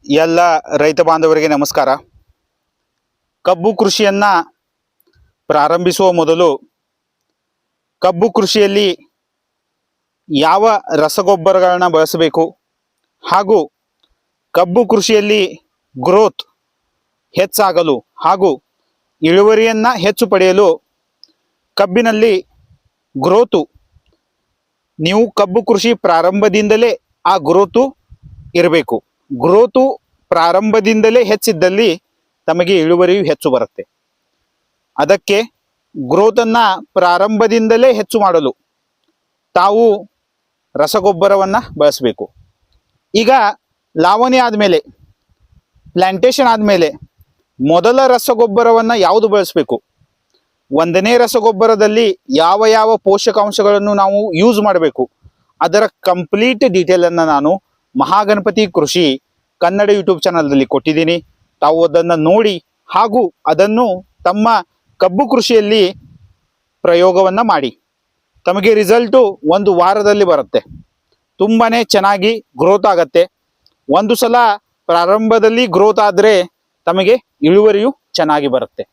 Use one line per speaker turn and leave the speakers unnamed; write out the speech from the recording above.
ಎಲ್ಲ ರೈತ ಬಾಂಧವರಿಗೆ ನಮಸ್ಕಾರ. ಕಬ್ಬು ಕೃಷಿಯನ್ನ ಪ್ರಾರಂಭಿಸುವ ಮೊದಲು ಕಬ್ಬು ಕೃಷಿಯಲ್ಲಿ ಯಾವ ರಸಗೊಬ್ಬರಗಳನ್ನ ಬಳಸಬೇಕು ಹಾಗೂ ಕಬ್ಬು ಕೃಷಿಯಲ್ಲಿ ಗ್ರೋತ್ ಹೆಚ್ಚಾಗಲು ಹಾಗೂ ಇಳುವರಿಯನ್ನ ಹೆಚ್ಚು ಪಡೆಯಲು ಕಬ್ಬಿನಲ್ಲಿ ಗ್ರೋತು ನೀವು ಕಬ್ಬು ಕೃಷಿ ಪ್ರಾರಂಭದಿಂದಲೇ ಆ ಗ್ರೋತು ಇರಬೇಕು. ಗ್ರೋತು ಪ್ರಾರಂಭದಿಂದಲೇ ಹೆಚ್ಚಿದ್ದಲ್ಲಿ ತಮಗೆ ಇಳುವರಿಯು ಹೆಚ್ಚು ಬರುತ್ತೆ. ಅದಕ್ಕೆ ಗ್ರೋತನ್ನು ಪ್ರಾರಂಭದಿಂದಲೇ ಹೆಚ್ಚು ಮಾಡಲು ತಾವು ರಸಗೊಬ್ಬರವನ್ನು ಬಳಸಬೇಕು. ಈಗ ಲಾವಣಿ ಆದಮೇಲೆ ಪ್ಲಾಂಟೇಶನ್ ಆದಮೇಲೆ ಮೊದಲ ರಸಗೊಬ್ಬರವನ್ನು ಯಾವುದು ಬಳಸಬೇಕು, ಒಂದನೇ ರಸಗೊಬ್ಬರದಲ್ಲಿ ಯಾವ ಯಾವ ಪೋಷಕಾಂಶಗಳನ್ನು ನಾವು ಯೂಸ್ ಮಾಡಬೇಕು ಅದರ ಕಂಪ್ಲೀಟ್ ಡೀಟೇಲನ್ನು ನಾನು ಮಹಾಗಣಪತಿ ಕೃಷಿ ಕನ್ನಡ ಯೂಟ್ಯೂಬ್ ಚಾನಲ್ದಲ್ಲಿ ಕೊಟ್ಟಿದ್ದೀನಿ. ತಾವು ಅದನ್ನು ನೋಡಿ ಹಾಗೂ ಅದನ್ನು ತಮ್ಮ ಕಬ್ಬು ಕೃಷಿಯಲ್ಲಿ ಪ್ರಯೋಗವನ್ನು ಮಾಡಿ. ತಮಗೆ ರಿಸಲ್ಟು ಒಂದು ವಾರದಲ್ಲಿ ಬರುತ್ತೆ. ತುಂಬಾ ಚೆನ್ನಾಗಿ ಗ್ರೋತ್ ಆಗತ್ತೆ. ಒಂದು ಸಲ ಪ್ರಾರಂಭದಲ್ಲಿ ಗ್ರೋತ್ ಆದರೆ ತಮಗೆ ಇಳುವರಿಯು ಚೆನ್ನಾಗಿ ಬರುತ್ತೆ.